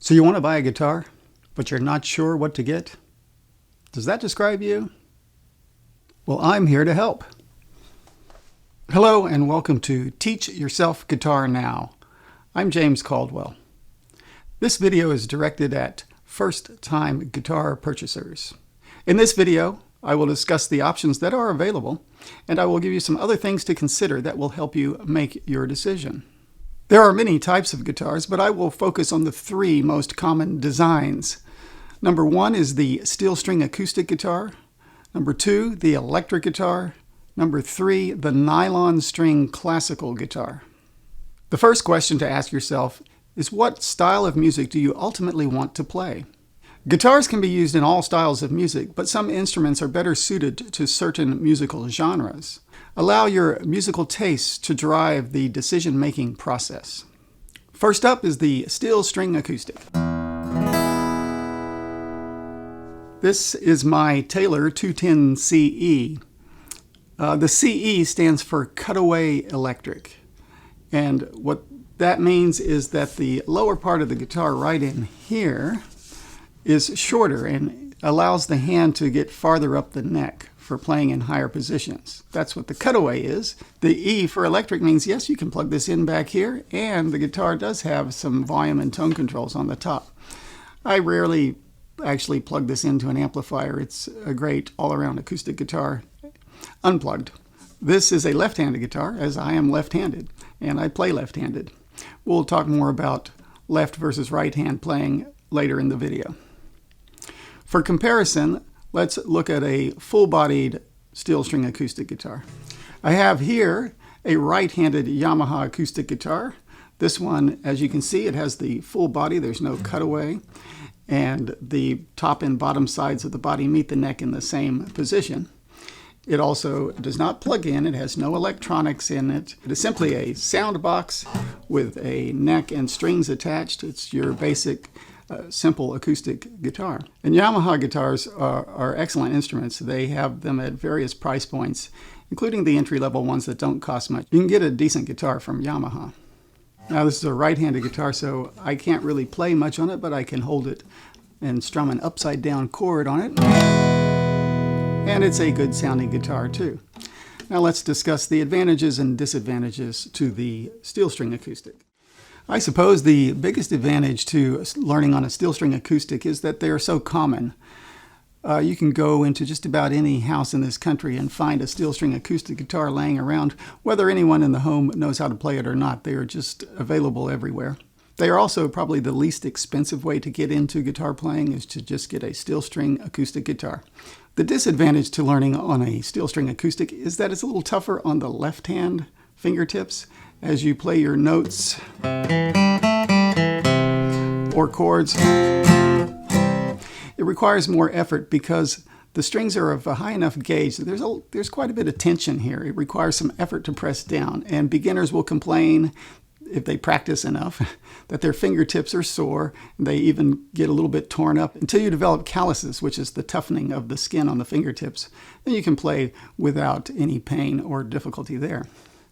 So you want to buy a guitar, but you're not sure what to get? Does that describe you? Well, I'm here to help. Hello and welcome to Teach Yourself Guitar Now. I'm James Caldwell. This video is directed at first-time guitar purchasers. In this video, I will discuss the options that are available, and I will give you some other things to consider that will help you make your decision. There are many types of guitars, but I will focus on the three most common designs. Number one is the steel string acoustic guitar. Number two, the electric guitar. Number three, the nylon string classical guitar. The first question to ask yourself is, what style of music do you ultimately want to play? Guitars can be used in all styles of music, but some instruments are better suited to certain musical genres. Allow your musical tastes to drive the decision-making process. First up is the steel string acoustic. This is my Taylor 210 CE. The CE stands for Cutaway Electric. And what that means is that the lower part of the guitar right in here is shorter and allows the hand to get farther up the neck for playing in higher positions. That's what the cutaway is. The E for electric means, yes, you can plug this in back here, and the guitar does have some volume and tone controls on the top. I rarely actually plug this into an amplifier. It's a great all-around acoustic guitar, unplugged. This is a left-handed guitar, as I am left-handed, and I play left-handed. We'll talk more about left versus right-hand playing later in the video. For comparison, let's look at a full-bodied steel string acoustic guitar. I have here a right-handed Yamaha acoustic guitar. This one, as you can see, it has the full body. There's no cutaway. And the top and bottom sides of the body meet the neck in the same position. It also does not plug in. It has no electronics in it. It is simply a sound box with a neck and strings attached. It's your basic simple acoustic guitar. And Yamaha guitars are excellent instruments. They have them at various price points, including the entry-level ones that don't cost much. You can get a decent guitar from Yamaha. Now this is a right-handed guitar, so I can't really play much on it, but I can hold it and strum an upside-down chord on it. And it's a good sounding guitar too. Now let's discuss the advantages and disadvantages to the steel string acoustic. I suppose the biggest advantage to learning on a steel string acoustic is that they're so common. You can go into just about any house in this country and find a steel string acoustic guitar laying around, whether anyone in the home knows how to play it or not. They are just available everywhere. They are also probably the least expensive way to get into guitar playing, is to just get a steel string acoustic guitar. The disadvantage to learning on a steel string acoustic is that it's a little tougher on the left hand fingertips as you play your notes or chords. It requires more effort because the strings are of a high enough gauge that there's quite a bit of tension here. It requires some effort to press down, and beginners will complain, if they practice enough, that their fingertips are sore. They even get a little bit torn up until you develop calluses, which is the toughening of the skin on the fingertips. Then you can play without any pain or difficulty there.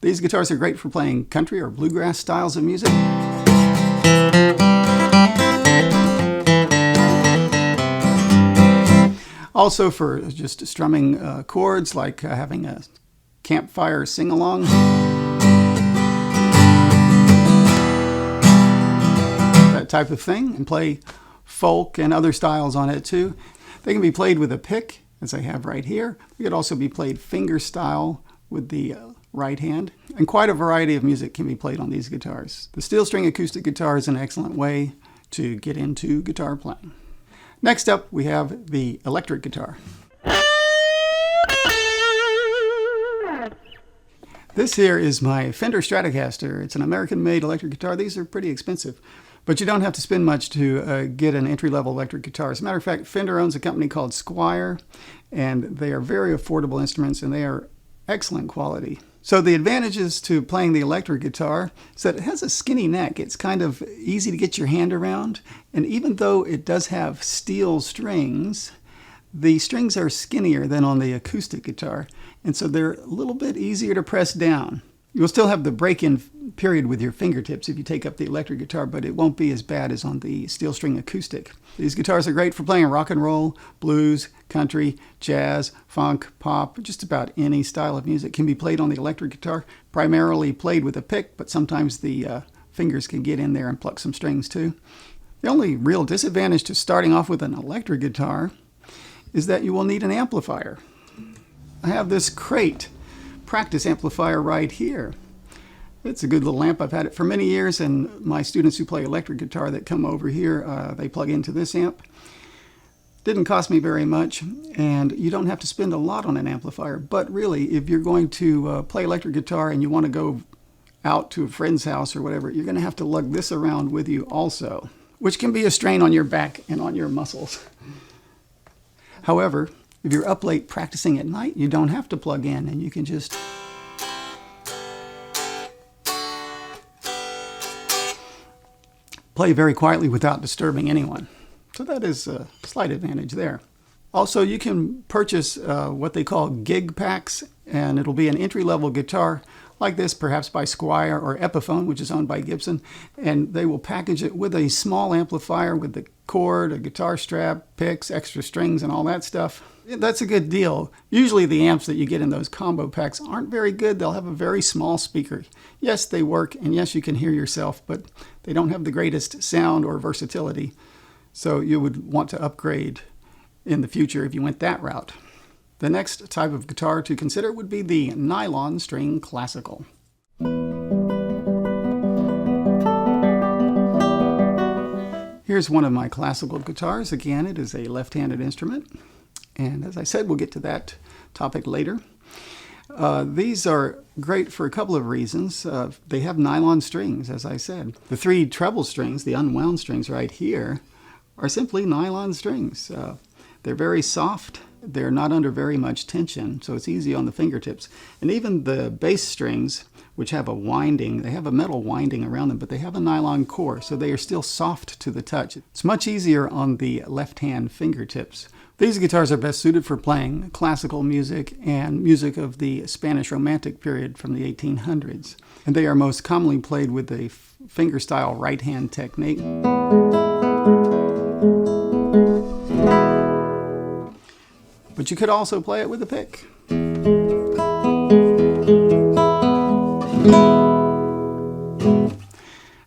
These guitars are great for playing country or bluegrass styles of music. Also for just strumming chords, like having a campfire sing-along. That type of thing. And play folk and other styles on it too. They can be played with a pick, as I have right here. They could also be played finger style with the right hand. And quite a variety of music can be played on these guitars. The steel string acoustic guitar is an excellent way to get into guitar playing. Next up, we have the electric guitar. This here is my Fender Stratocaster. It's an American-made electric guitar. These are pretty expensive, but you don't have to spend much to get an entry-level electric guitar. As a matter of fact, Fender owns a company called Squier, and they are very affordable instruments, and they are excellent quality. So the advantages to playing the electric guitar is that it has a skinny neck. It's kind of easy to get your hand around. And even though it does have steel strings, the strings are skinnier than on the acoustic guitar. And so they're a little bit easier to press down. You'll still have the break-in period with your fingertips if you take up the electric guitar, but it won't be as bad as on the steel string acoustic. These guitars are great for playing rock and roll, blues, country, jazz, funk, pop, just about any style of music can be played on the electric guitar, primarily played with a pick, but sometimes the fingers can get in there and pluck some strings too. The only real disadvantage to starting off with an electric guitar is that you will need an amplifier. I have this Crate practice amplifier right here. It's a good little amp. I've had it for many years, and my students who play electric guitar that come over here, they plug into this amp. Didn't cost me very much, and you don't have to spend a lot on an amplifier, but really, if you're going to play electric guitar and you want to go out to a friend's house or whatever, you're going to have to lug this around with you also, which can be a strain on your back and on your muscles. However, if you're up late practicing at night, you don't have to plug in, and you can just play very quietly without disturbing anyone. So that is a slight advantage there. Also, you can purchase what they call gig packs, and it'll be an entry-level guitar like this, perhaps by Squier or Epiphone, which is owned by Gibson, and they will package it with a small amplifier with the cord, a guitar strap, picks, extra strings, and all that stuff. That's a good deal. Usually the amps that you get in those combo packs aren't very good. They'll have a very small speaker. Yes, they work, and yes, you can hear yourself, but they don't have the greatest sound or versatility. So you would want to upgrade in the future if you went that route. The next type of guitar to consider would be the Nylon String Classical. Here's one of my classical guitars. Again, it is a left-handed instrument. And as I said, we'll get to that topic later. These are great for a couple of reasons. They have nylon strings, as I said. The 3 treble strings, the unwound strings right here, are simply nylon strings. They're very soft. They're not under very much tension, so it's easy on the fingertips. And even the bass strings, which have a winding, they have a metal winding around them, but they have a nylon core, so they are still soft to the touch. It's much easier on the left-hand fingertips. These guitars are best suited for playing classical music and music of the Spanish Romantic period from the 1800s. And they are most commonly played with a finger-style right-hand technique. But you could also play it with a pick.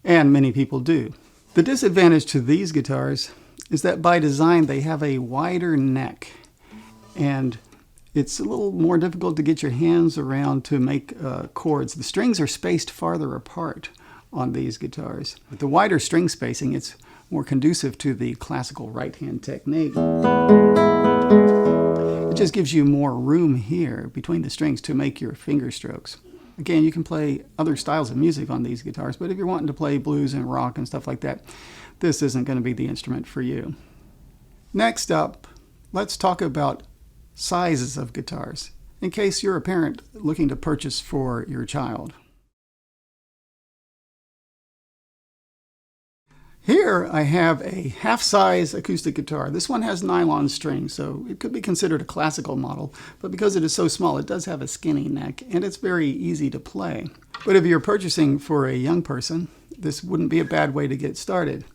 And many people do. The disadvantage to these guitars is that by design they have a wider neck, and it's a little more difficult to get your hands around to make chords. The strings are spaced farther apart on these guitars. With the wider string spacing, it's more conducive to the classical right-hand technique. It just gives you more room here between the strings to make your finger strokes. Again, you can play other styles of music on these guitars, but if you're wanting to play blues and rock and stuff like that, this isn't going to be the instrument for you. Next up, let's talk about sizes of guitars, in case you're a parent looking to purchase for your child. Here I have a half-size acoustic guitar. This one has nylon strings, so it could be considered a classical model, but because it is so small, it does have a skinny neck, and it's very easy to play. But if you're purchasing for a young person, this wouldn't be a bad way to get started.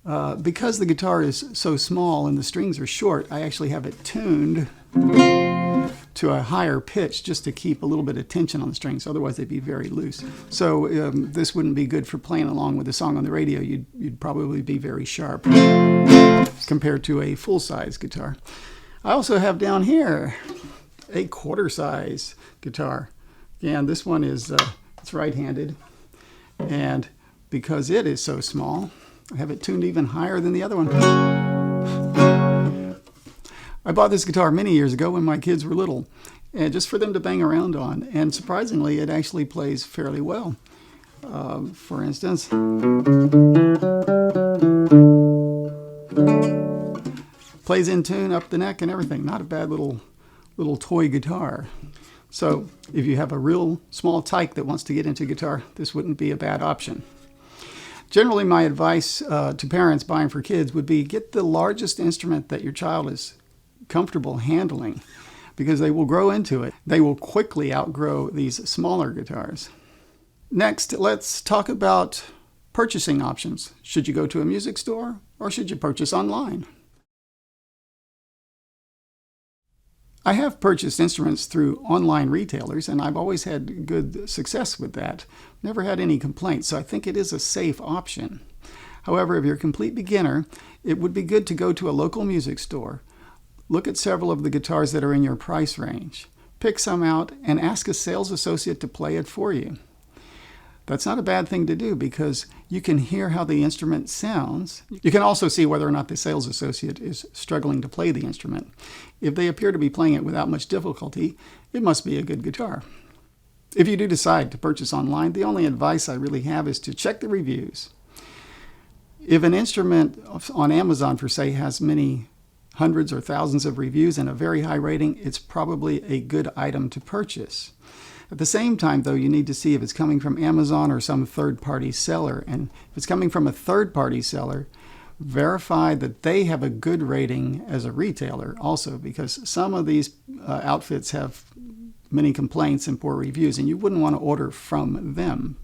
Because the guitar is so small and the strings are short, I actually have it tuned to a higher pitch just to keep a little bit of tension on the strings. Otherwise, they'd be very loose. So this wouldn't be good for playing along with a song on the radio. You'd probably be very sharp compared to a full-size guitar. I also have down here a quarter-size guitar. And this one is it's right-handed. And because it is so small, I have it tuned even higher than the other one. I bought this guitar many years ago when my kids were little, and just for them to bang around on. And surprisingly, it actually plays fairly well. For instance, plays in tune up the neck and everything. Not a bad little toy guitar. So if you have a real small tyke that wants to get into guitar, this wouldn't be a bad option. Generally, my advice to parents buying for kids would be get the largest instrument that your child is comfortable handling. because they will grow into it. They will quickly outgrow these smaller guitars. Next, let's talk about purchasing options. Should you go to a music store or should you purchase online? I have purchased instruments through online retailers, and I've always had good success with that. Never had any complaints, so I think it is a safe option. However, if you're a complete beginner, it would be good to go to a local music store. Look at several of the guitars that are in your price range. Pick some out and ask a sales associate to play it for you. That's not a bad thing to do because you can hear how the instrument sounds. You can also see whether or not the sales associate is struggling to play the instrument. If they appear to be playing it without much difficulty, it must be a good guitar. If you do decide to purchase online, the only advice I really have is to check the reviews. If an instrument on Amazon, for say, has many hundreds or thousands of reviews and a very high rating, it's probably a good item to purchase. At the same time, though, you need to see if it's coming from Amazon or some third-party seller. And if it's coming from a third-party seller, verify that they have a good rating as a retailer also, because some of these outfits have many complaints and poor reviews, and you wouldn't want to order from them.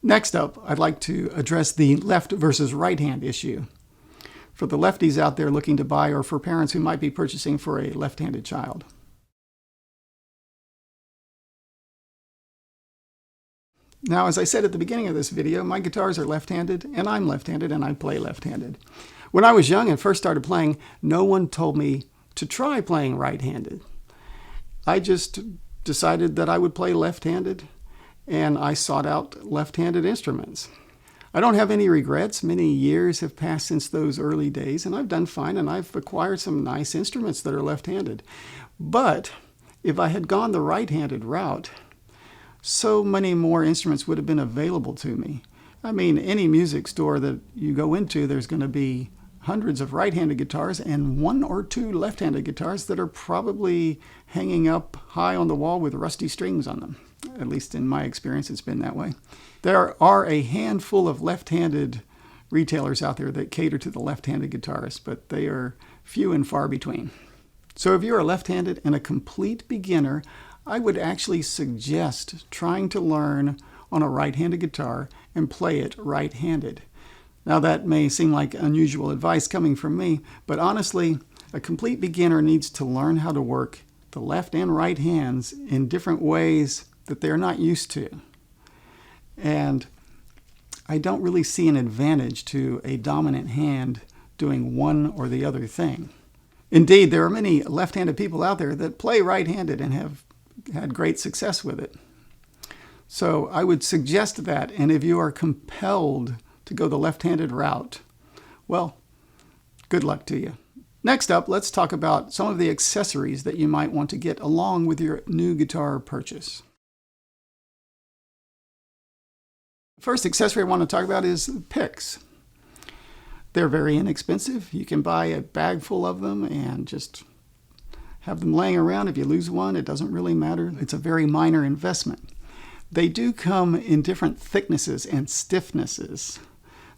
Next up, I'd like to address the left versus right hand issue. For the lefties out there looking to buy, or for parents who might be purchasing for a left-handed child. Now, as I said at the beginning of this video, my guitars are left-handed, and I'm left-handed, and I play left-handed. When I was young and first started playing, no one told me to try playing right-handed. I just decided that I would play left-handed, and I sought out left-handed instruments. I don't have any regrets. Many years have passed since those early days, and I've done fine, and I've acquired some nice instruments that are left-handed. But if I had gone the right-handed route, so many more instruments would have been available to me. I mean, any music store that you go into, there's going to be hundreds of right-handed guitars and one or two left-handed guitars that are probably hanging up high on the wall with rusty strings on them. At least in my experience, it's been that way. There are a handful of left-handed retailers out there that cater to the left-handed guitarist, but they are few and far between. So if you're a left-handed and a complete beginner, I would actually suggest trying to learn on a right-handed guitar and play it right-handed. Now that may seem like unusual advice coming from me, but honestly, a complete beginner needs to learn how to work the left and right hands in different ways that they're not used to. And I don't really see an advantage to a dominant hand doing one or the other thing. Indeed, there are many left-handed people out there that play right-handed and have had great success with it. So I would suggest that, and if you are compelled to go the left-handed route, well, good luck to you. Next up, let's talk about some of the accessories that you might want to get along with your new guitar purchase. The first accessory I want to talk about is picks. They're very inexpensive. You can buy a bag full of them and just have them laying around. If you lose one, it doesn't really matter. It's a very minor investment. They do come in different thicknesses and stiffnesses.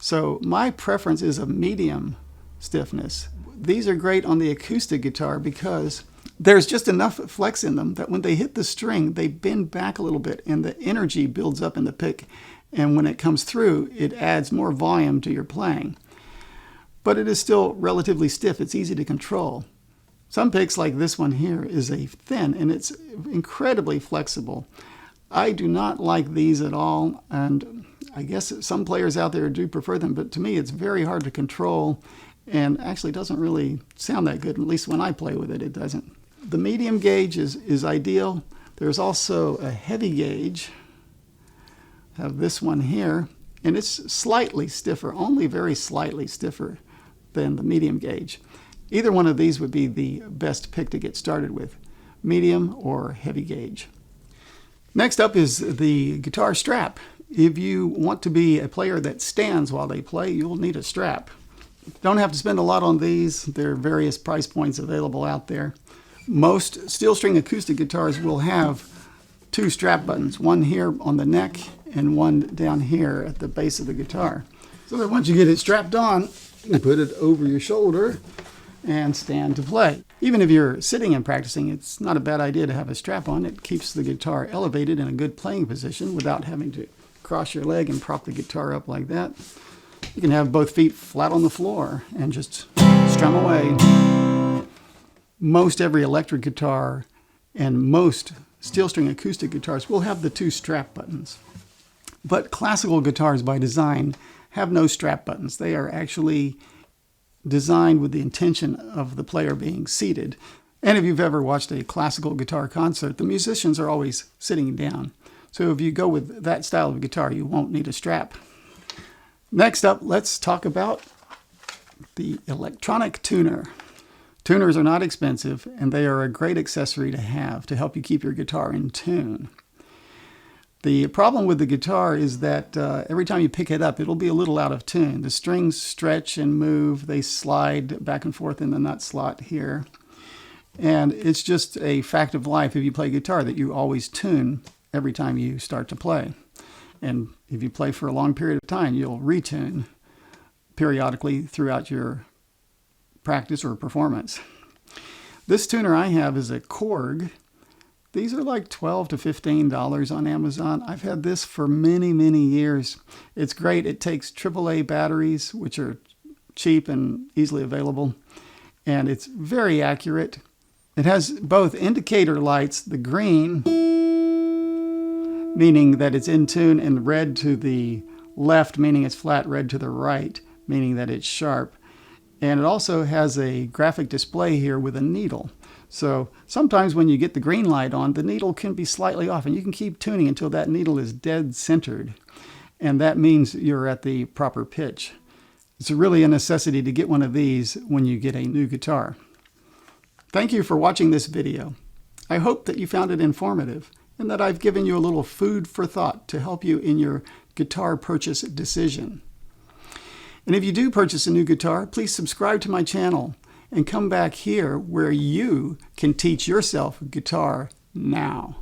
So my preference is a medium stiffness. These are great on the acoustic guitar because there's just enough flex in them that when they hit the string, they bend back a little bit and the energy builds up in the pick. And when it comes through, it adds more volume to your playing. But it is still relatively stiff. It's easy to control. Some picks like this one here is a thin and it's incredibly flexible. I do not like these at all, and I guess some players out there do prefer them, but to me it's very hard to control and actually doesn't really sound that good. At least when I play with it, it doesn't. The medium gauge is ideal. There's also a heavy gauge. I have this one here, and it's slightly stiffer, only very slightly stiffer than the medium gauge. Either one of these would be the best pick to get started with, medium or heavy gauge. Next up is the guitar strap. If you want to be a player that stands while they play, you'll need a strap. Don't have to spend a lot on these. There are various price points available out there. Most steel string acoustic guitars will have two strap buttons, one here on the neck and one down here at the base of the guitar. So that once you get it strapped on, you put it over your shoulder and stand to play. Even if you're sitting and practicing, it's not a bad idea to have a strap on. It keeps the guitar elevated in a good playing position without having to cross your leg and prop the guitar up like that. You can have both feet flat on the floor and just strum away. Most every electric guitar and most steel string acoustic guitars will have the 2 strap buttons. But classical guitars by design have no strap buttons. They are actually designed with the intention of the player being seated. And if you've ever watched a classical guitar concert, the musicians are always sitting down. So if you go with that style of guitar, you won't need a strap. Next up, let's talk about the electronic tuner. Tuners are not expensive, and they are a great accessory to have to help you keep your guitar in tune. The problem with the guitar is that every time you pick it up, it'll be a little out of tune. The strings stretch and move. They slide back and forth in the nut slot here. And it's just a fact of life if you play guitar that you always tune every time you start to play. And if you play for a long period of time, you'll retune periodically throughout your practice or performance. This tuner I have is a Korg. These are like $12 to $15 on Amazon. I've had this for many, many years. It's great. It takes AAA batteries, which are cheap and easily available, and it's very accurate. It has both indicator lights, the green, meaning that it's in tune, and red to the left, meaning it's flat, red to the right, meaning that it's sharp. And it also has a graphic display here with a needle. So sometimes when you get the green light on, the needle can be slightly off, and you can keep tuning until that needle is dead centered. And that means you're at the proper pitch. It's really a necessity to get one of these when you get a new guitar. Thank you for watching this video. I hope that you found it informative and that I've given you a little food for thought to help you in your guitar purchase decision. And if you do purchase a new guitar, please subscribe to my channel and come back here where you can teach yourself guitar now.